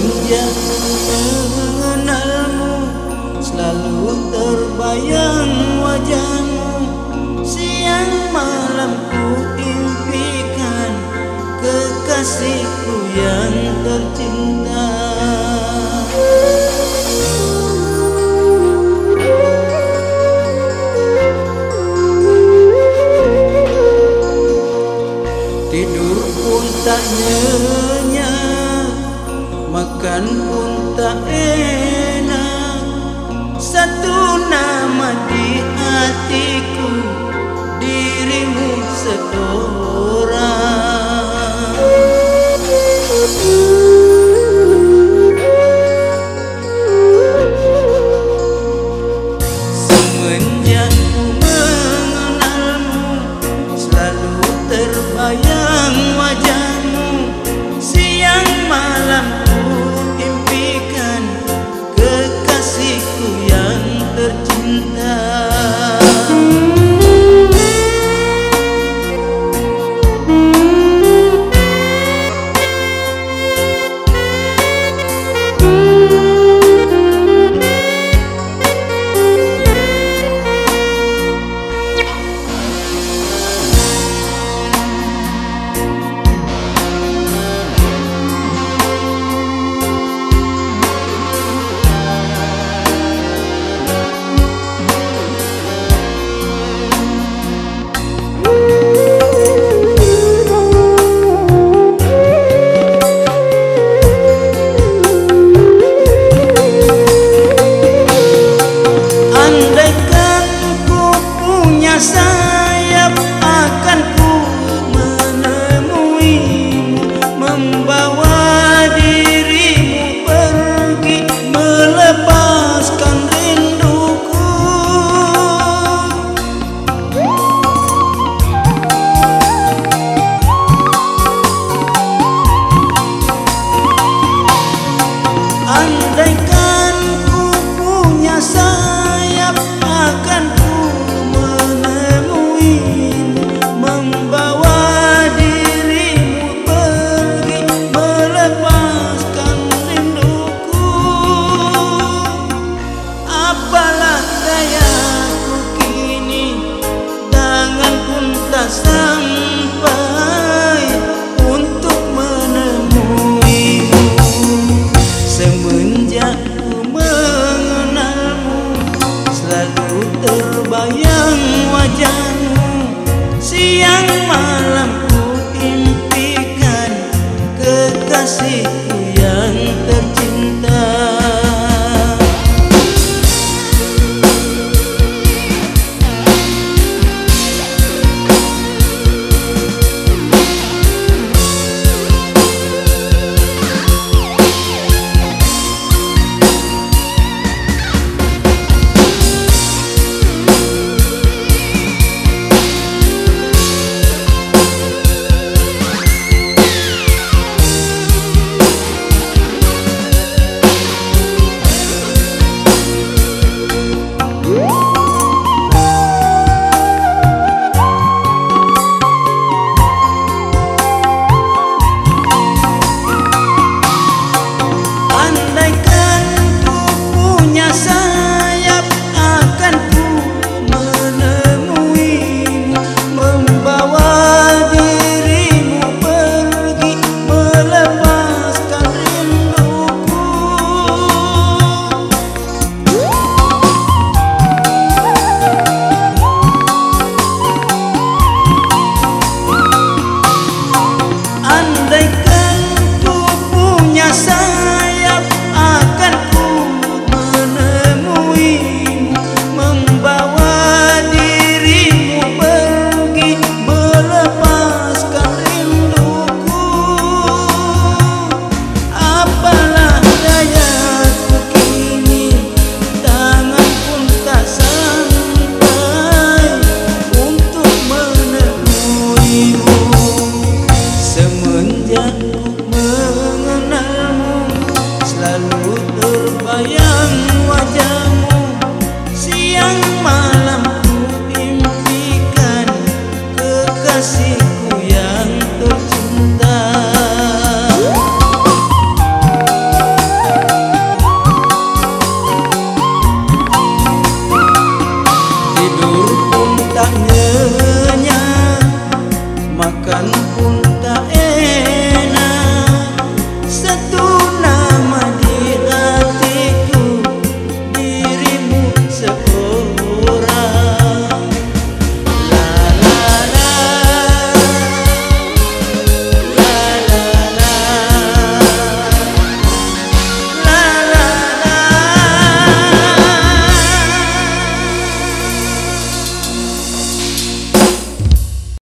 Semenjak mengenalmu, selalu terbayang wajahmu. Siang malam ku impikan kekasihku yang tercinta. Tidur pun tak nyenyak, makan pun tak enak. Satu nama di hatiku, dirimu seorang. Semenjak ku mengenalmu, selalu terbayang wajahmu. Siang malam ku impikan kekasihku yang tercinta. Andaikan ku punya sayap, akan ku menemuimu, membawa dirimu pergi, melepaskan rinduku. Andaikan ku punya sayap, akan ku menemuimu, membawa dirimu pergi, melepaskan rinduku. Apalah dayaku kini, tangan pun tak sampai untuk menemuimu. Semenjak ku mengenalmu, selalu terbayang wajahmu. Siang malam ku impikan kekasihku yang tercinta.